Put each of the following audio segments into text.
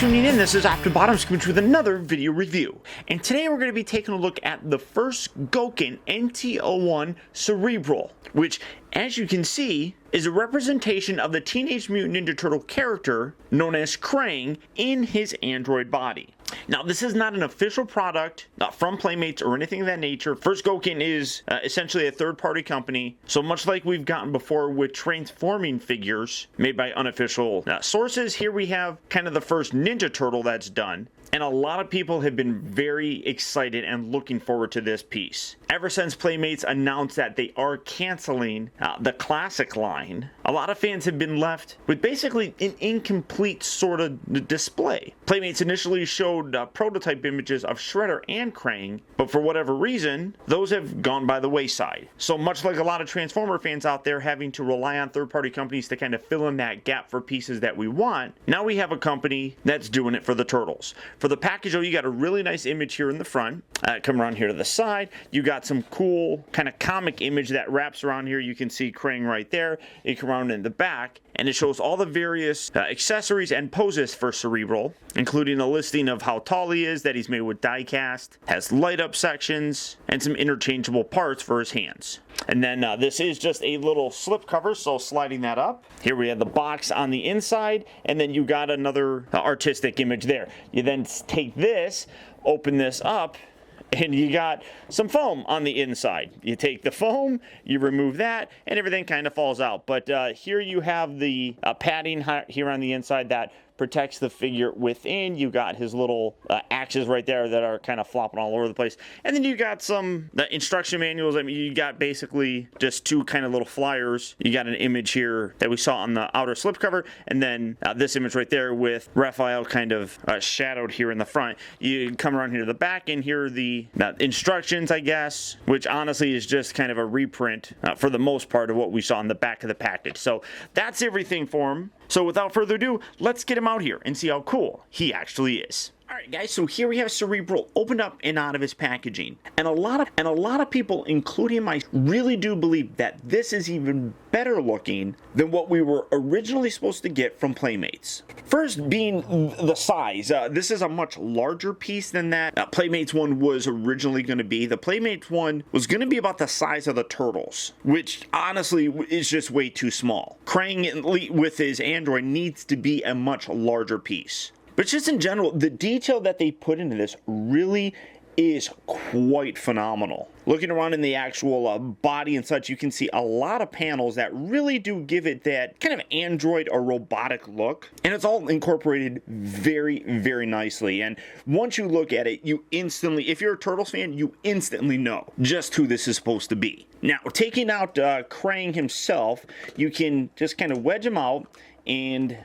tuning in. This is After Bottoms coming with another video review. And today we're going to be taking a look at the first Gokin NT-01 Cerebral, which, as you can see, is a representation of the Teenage Mutant Ninja Turtle character known as Krang in his android body. Now, this is not an official product from Playmates or anything of that nature. First Gokin is essentially a third-party company, so much like we've gotten before with transforming figures made by unofficial sources, here we have kind of the first Ninja Turtle that's done. And a lot of people have been very excited and looking forward to this piece. Ever since Playmates announced that they are canceling the classic line, a lot of fans have been left with basically an incomplete sort of display. Playmates initially showed prototype images of Shredder and Krang, but for whatever reason, those have gone by the wayside. So much like a lot of Transformer fans out there having to rely on third-party companies to kind of fill in that gap for pieces that we want, now we have a company that's doing it for the Turtles. For the package, you got a really nice image here in the front. Come around here to the side, you got some cool kind of comic image that wraps around here. You can see Krang right there. You come around in the back, and it shows all the various accessories and poses for Cerebral, including a listing of how tall he is, that he's made with die-cast, has light-up sections, and some interchangeable parts for his hands. And then this is just a little slip cover, so sliding that up. Here we have the box on the inside, and then you got another artistic image there. You then take this, open this up, and you got some foam on the inside. You take the foam, you remove that, and everything kind of falls out. But here you have the padding here on the inside that protects the figure within. You got his little axes right there that are kind of flopping all over the place. And then you got some instruction manuals. I mean, you got basically just two kind of little flyers. You got an image here that we saw on the outer slipcover, and then this image right there with Raphael kind of shadowed here in the front. You come around here to the back, and here are the instructions, I guess, which honestly is just kind of a reprint for the most part of what we saw on the back of the package. So that's everything for him. So without further ado, let's get him out here and see how cool he actually is. Alright guys, so here we have Cerebral opened up and out of his packaging. And a lot of people, including myself, really do believe that this is even better looking than what we were originally supposed to get from Playmates. First being the size. This is a much larger piece than that Playmates one was originally going to be. The Playmates one was going to be about the size of the Turtles, which honestly is just way too small. Krang with his android needs to be a much larger piece. But just in general, the detail that they put into this really is quite phenomenal. Looking around in the actual body and such, you can see a lot of panels that really do give it that kind of android or robotic look. And it's all incorporated very, very nicely. And once you look at it, you instantly, if you're a Turtles fan, you instantly know just who this is supposed to be. Now, taking out Krang himself, you can just kind of wedge him out, and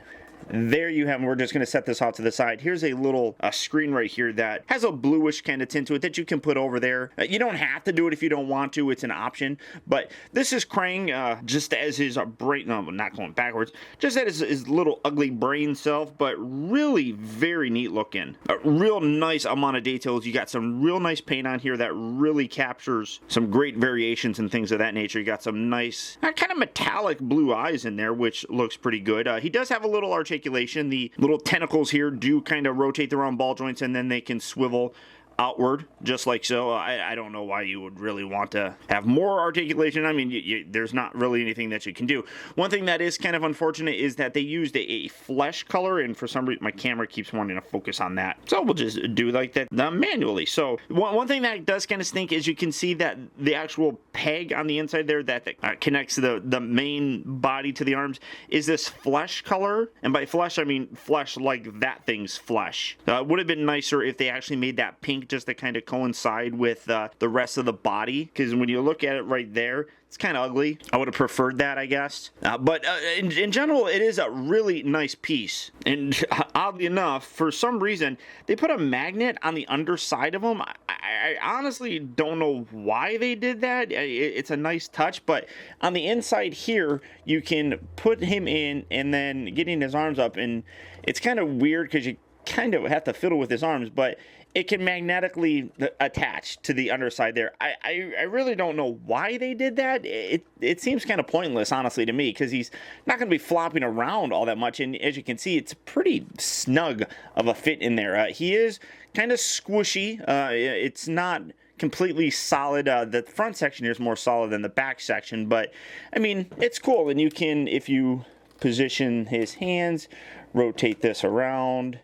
there you have him. We're just going to set this out to the side. Here's a little screen right here that has a bluish kind of tint to it that you can put over there. You don't have to do it if you don't want to. It's an option. But this is Krang just as his brain, no, not going backwards, just as his little ugly brain self, but really very neat looking. A real nice amount of details. You got some real nice paint on here that really captures some great variations and things of that nature. You got some nice kind of metallic blue eyes in there, which looks pretty good. He does have a little articulation. The little tentacles here do kind of rotate around ball joints, and then they can swivel outward, just like so. I don't know why you would really want to have more articulation. I mean, there's not really anything that you can do. One thing that is kind of unfortunate is that they used a flesh color, and for some reason my camera keeps wanting to focus on that. So we'll just do like that manually. So one thing that does kind of stink is you can see that the actual peg on the inside there that connects the main body to the arms is this flesh color. And by flesh, I mean flesh like that thing's flesh. It would have been nicer if they actually made that pink just to kind of coincide with the rest of the body, because when you look at it right there, it's kind of ugly. I would have preferred that, I guess. But in general, it is a really nice piece. And oddly enough, for some reason, they put a magnet on the underside of them. I honestly don't know why they did that. It's a nice touch, but on the inside here, you can put him in and then getting his arms up, and it's kind of weird because you kind of have to fiddle with his arms, but it can magnetically attach to the underside there. I really don't know why they did that. It seems kind of pointless, honestly, to me, because he's not going to be flopping around all that much. And as you can see, it's pretty snug of a fit in there. He is kind of squishy. It's not completely solid. The front section here is more solid than the back section, but I mean, it's cool. And you can, if you position his hands, rotate this around,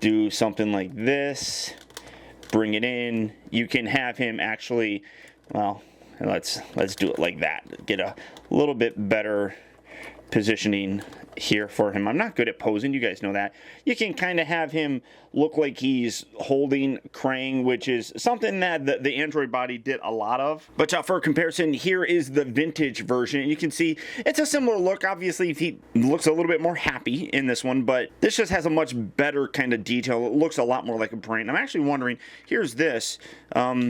do something like this, bring it in, you can have him actually, well, let's do it like that. Get a little bit better positioning here for him. I'm not good at posing, you guys know that. You can kind of have him look like he's holding Krang, which is something that the Android body did a lot of. But for comparison, here is the vintage version, and you can see it's a similar look. Obviously, he looks a little bit more happy in this one, but this just has a much better kind of detail. It looks a lot more like a brain. I'm actually wondering, here's this. I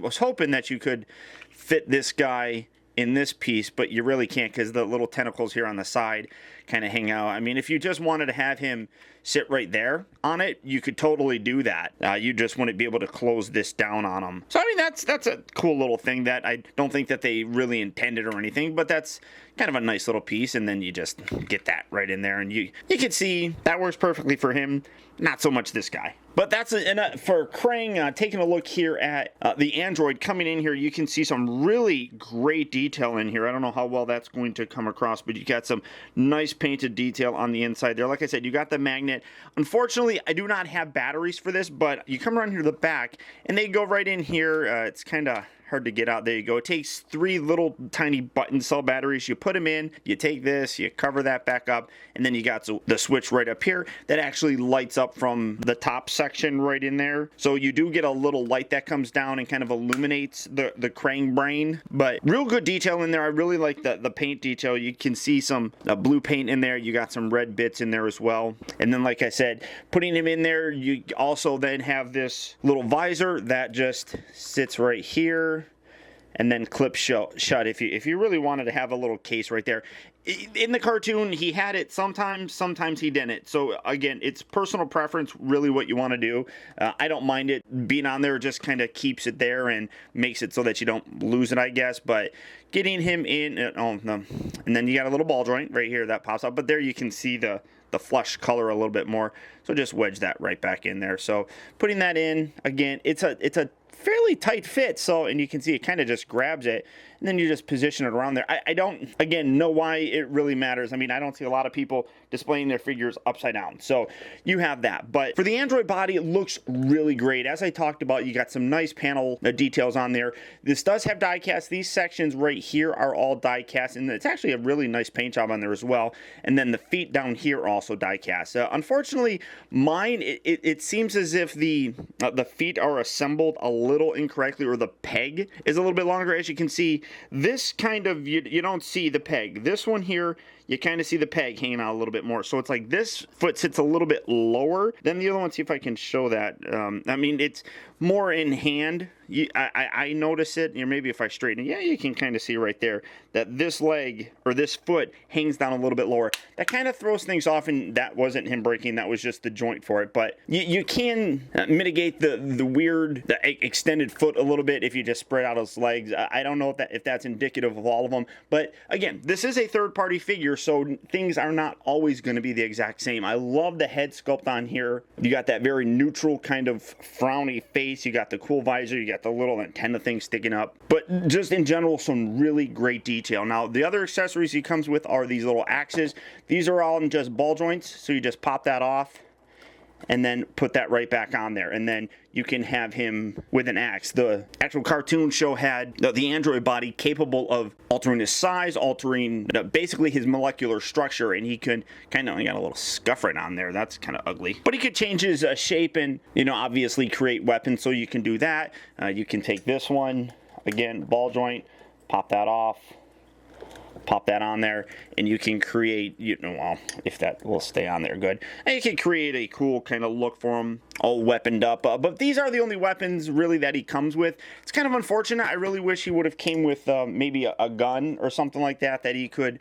was hoping that you could fit this guy in this piece, but you really can't, because the little tentacles here on the side kind of hang out. I mean, if you just wanted to have him sit right there on it, you could totally do that. You just wouldn't be able to close this down on him. So I mean, that's a cool little thing that I don't think that they really intended or anything, but that's kind of a nice little piece. And then you just get that right in there, and you can see that works perfectly for him. Not so much this guy. But that's for Krang. Taking a look here at the Android coming in here, you can see some really great detail in here. I don't know how well that's going to come across, but you got some nice painted detail on the inside there. Like I said, you got the magnet. Unfortunately, I do not have batteries for this, but you come around here to the back, and they go right in here. It's kind of hard to get out. There you go. It takes 3 little tiny button cell batteries. You put them in, you take this, you cover that back up, and then you got the switch right up here that actually lights up from the top section right in there. So you do get a little light that comes down and kind of illuminates the Krang brain. But real good detail in there. I really like the paint detail. You can see some blue paint in there. You got some red bits in there as well. And then, like I said, putting him in there, you also then have this little visor that just sits right here and then clips shut if you really wanted to have a little case right there. In the cartoon, he had it sometimes he didn't. So again, it's personal preference, really, what you want to do. I don't mind it being on there. Just kind of keeps it there and makes it so that you don't lose it, I guess. But getting him in, oh no, and then you got a little ball joint right here that pops up. But there you can see the flush color a little bit more. So just wedge that right back in there. So putting that in, again, it's a fairly tight fit, so, and you can see it kind of just grabs it, and then you just position it around there. I don't, again, know why it really matters. I mean, I don't see a lot of people displaying their figures upside down, so you have that. But for the Android body, it looks really great. As I talked about, you got some nice panel details on there. This does have die cast. These sections right here are all die cast, and it's actually a really nice paint job on there as well. And then the feet down here are also die cast. Unfortunately, mine, it seems as if the feet are assembled a little incorrectly, or the peg is a little bit longer. As you can see, this kind of, you don't see the peg. This one here, you kind of see the peg hanging out a little bit more. So it's like this foot sits a little bit lower than the other one. See if I can show that. I mean, it's more in hand. I notice it, or maybe if I straighten it, yeah, you can kind of see right there that this leg, or this foot, hangs down a little bit lower. That kind of throws things off, and that wasn't him breaking, that was just the joint for it. But you can mitigate the weird, extended foot a little bit if you just spread out his legs. I don't know if that's indicative of all of them, but again, this is a third-party figure, so things are not always going to be the exact same. I love the head sculpt on here. You got that very neutral kind of frowny face. You got the cool visor. You got the little antenna thing sticking up. But just in general, some really great detail. Now, the other accessories he comes with are these little axes. These are all in just ball joints, so you just pop that off and then put that right back on there, and then you can have him with an axe. The actual cartoon show had the Android body capable of altering his size, altering basically his molecular structure, and he could kind of, got a little scuff right on there. That's kind of ugly. But he could change his shape and, obviously create weapons, so you can do that. You can take this one, again, ball joint, pop that off, pop that on there, and you can create, you know, well, if that will stay on there, good. And you can create a cool kind of look for him, all weaponed up. But these are the only weapons really that he comes with. It's kind of unfortunate. I really wish he would have came with maybe a gun or something like that he could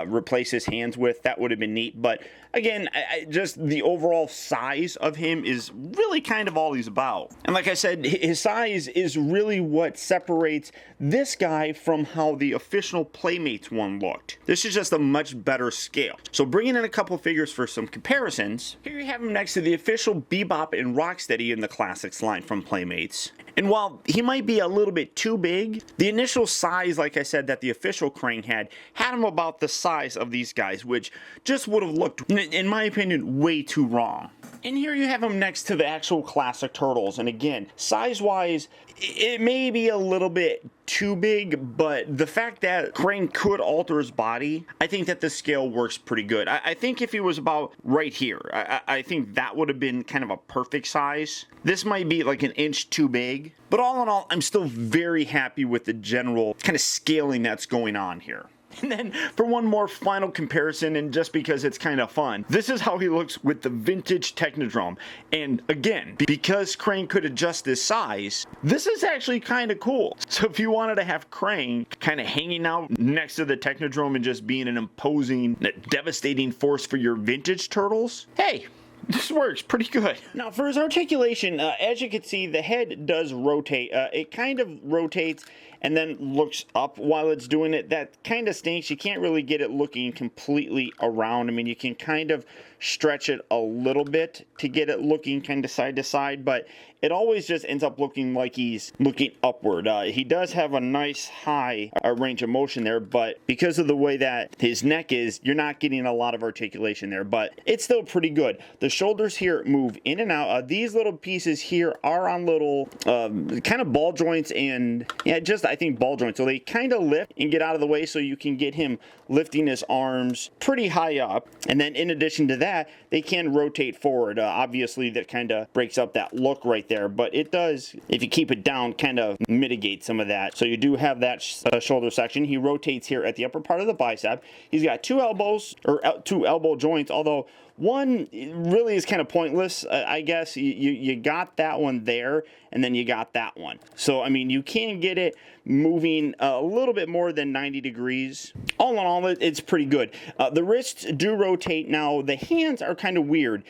replace his hands with. That would have been neat. But again, just the overall size of him is really kind of all he's about. And like I said, his size is really what separates this guy from how the official Playmates one looked. This is just a much better scale. So bringing in a couple figures for some comparisons, here you have him next to the official Bebop and Rocksteady in the Classics line from Playmates. And while he might be a little bit too big, the initial size, like I said, that the official Krang had him about the size of these guys, which just would have looked, in my opinion, way too wrong. And here you have him next to the actual classic Turtles, and again, size-wise, it may be a little bit too big, but the fact that Krang could alter his body, I think that the scale works pretty good. I think if he was about right here, I think that would have been kind of a perfect size. This might be like an inch too big, but all in all, I'm still very happy with the general kind of scaling that's going on here. And then for one more final comparison, and just because it's kind of fun, this is how he looks with the vintage Technodrome. And again, because Krang could adjust his size, this is actually kind of cool. So if you wanted to have Krang kind of hanging out next to the Technodrome and just being an imposing, devastating force for your vintage Turtles, hey, this works pretty good. Now for his articulation, as you can see, the head does rotate. It kind of rotates and then looks up while it's doing it. That kind of stinks. You can't really get it looking completely around. I mean, you can kind of stretch it a little bit to get it looking kind of side to side, but it always just ends up looking like he's looking upward. He does have a nice high range of motion there, but because of the way that his neck is, you're not getting a lot of articulation there, but it's still pretty good. The shoulders here move in and out. These little pieces here are on little kind of ball joints, and yeah, just I think ball joints. So they kind of lift and get out of the way so you can get him lifting his arms pretty high up. And then in addition to that, they can rotate forward. Obviously that kind of breaks up that look right there, but it does, if you keep it down, kind of mitigate some of that. So you do have that shoulder section. He rotates here at the upper part of the bicep. He's got two elbows, or two elbow joints, although one really is kind of pointless. I guess you got that one there, and then you got that one. So I mean, you can get it moving a little bit more than 90 degrees. All in all, it's pretty good. The wrists do rotate. Now the hands are kind of weird.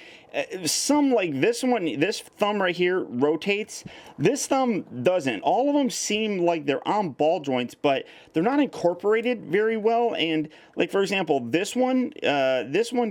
Some, like this one, this thumb right here rotates. This thumb doesn't. All of them seem like they're on ball joints, but they're not incorporated very well. And like, for example, this one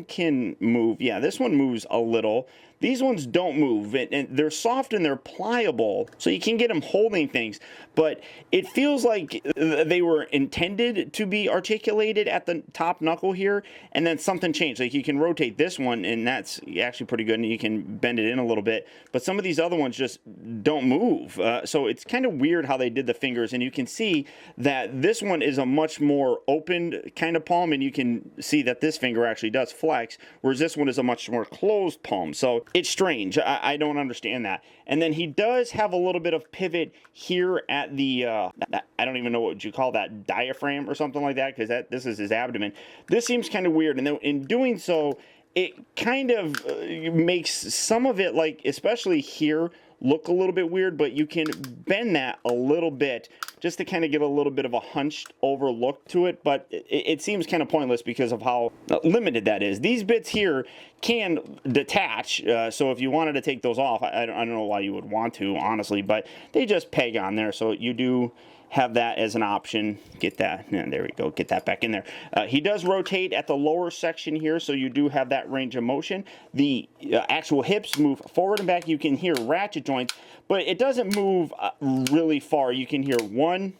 can move. Yeah, this one moves a little. These ones don't move, and they're soft and they're pliable, so you can get them holding things, but it feels like they were intended to be articulated at the top knuckle here, and then something changed. Like, you can rotate this one, and that's actually pretty good, and you can bend it in a little bit, but some of these other ones just don't move. So it's kind of weird how they did the fingers, and you can see that this one is a much more opened kind of palm, and you can see that this finger actually does flex, whereas this one is a much more closed palm. So it's strange. I don't understand that. And then he does have a little bit of pivot here at the, I don't even know what you call that, diaphragm or something like that, because this is his abdomen. This seems kind of weird, and then in doing so, it kind of makes some of it, like especially here, look a little bit weird, but you can bend that a little bit just to kind of give a little bit of a hunched over look to it, but it seems kind of pointless because of how limited that is. These bits here can detach, so if you wanted to take those off, I don't know why you would want to, honestly, but they just peg on there, so you do have that as an option. Get that, and there we go, get that back in there. He does rotate at the lower section here, so you do have that range of motion. The actual hips move forward and back. You can hear ratchet joints, but it doesn't move really far. You can hear one,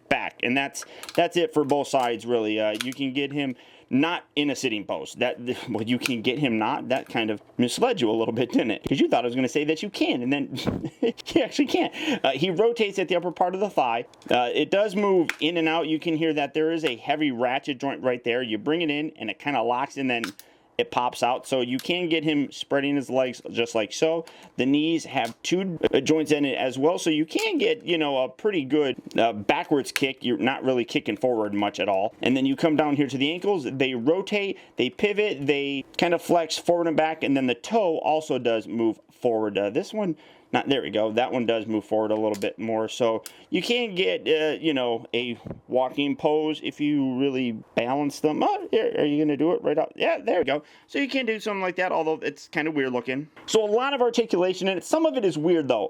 back, and that's it for both sides, really. You can get him not in a sitting pose. Well, you can get him not. That kind of misled you a little bit, didn't it? Because you thought I was going to say that you can, and then you actually can't. He rotates at the upper part of the thigh. It does move in and out. You can hear that there is a heavy ratchet joint right there. You bring it in, and it kind of locks, and then it pops out. So you can get him spreading his legs just like so. The knees have 2 joints in it as well, so you can get, you know, a pretty good backwards kick. You're not really kicking forward much at all. And then you come down here to the ankles. They rotate, they pivot, they kind of flex forward and back, and then the toe also does move forward. This one, there we go. That one does move forward a little bit more. So you can get, you know, a walking pose if you really balance them. Oh, are you going to do it right up? Yeah, there we go. So you can do something like that, although it's kind of weird looking. So a lot of articulation in it. Some of it is weird, though.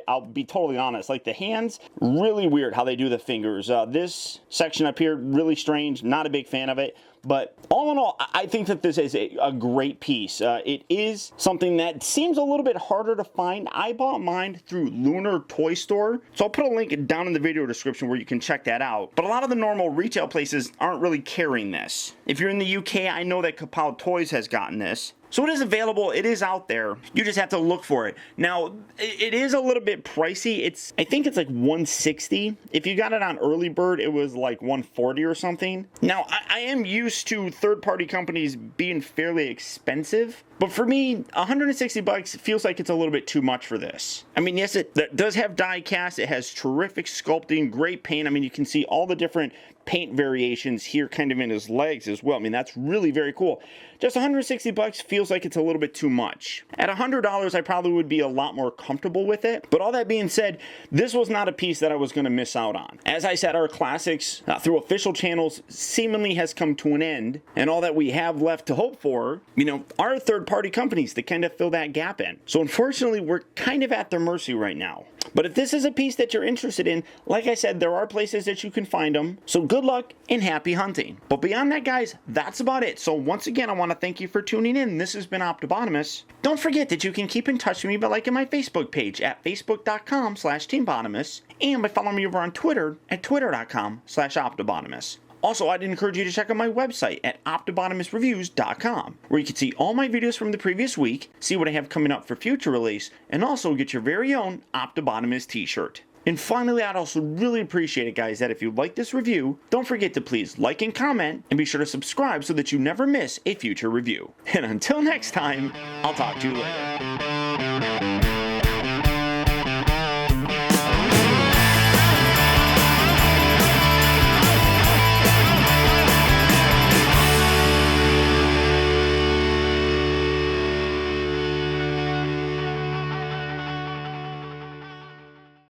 I'll be totally honest. Like the hands, really weird how they do the fingers. This section up here, really strange. Not a big fan of it. But all in all, I think that this is a great piece. It is something that seems a little bit harder to find. I bought mine through Lunar Toy Store, so I'll put a link down in the video description where you can check that out. But a lot of the normal retail places aren't really carrying this. If you're in the UK, I know that Kapow Toys has gotten this. So it is available, it is out there. You just have to look for it. Now, it is a little bit pricey. I think it's like $160. If you got it on early bird, it was like $140 or something. Now, I am used to third-party companies being fairly expensive, but for me, $160 feels like it's a little bit too much for this. I mean, yes, it does have die cast. It has terrific sculpting, great paint. I mean, you can see all the different paint variations here kind of in his legs as well. I mean, that's really very cool. Just $160 feels like it's a little bit too much. At $100, I probably would be a lot more comfortable with it. But all that being said, this was not a piece that I was going to miss out on. As I said, our classics through official channels seemingly has come to an end. And all that we have left to hope for, you know, are third-party companies that kind of fill that gap in. So unfortunately, we're kind of at their mercy right now. But if this is a piece that you're interested in, like I said, there are places that you can find them. So good luck and happy hunting. But beyond that, guys, that's about it. So once again, I want to thank you for tuning in. This has been Optibotimus. Don't forget that you can keep in touch with me by liking my Facebook page at facebook.com/teambotimus and by following me over on Twitter at twitter.com/Optibotimus. Also, I'd encourage you to check out my website at optibotimusreviews.com, where you can see all my videos from the previous week, see what I have coming up for future release, and also get your very own Optibotimus t-shirt. And finally, I'd also really appreciate it, guys, that if you like this review, don't forget to please like and comment, and be sure to subscribe so that you never miss a future review. And until next time, I'll talk to you later.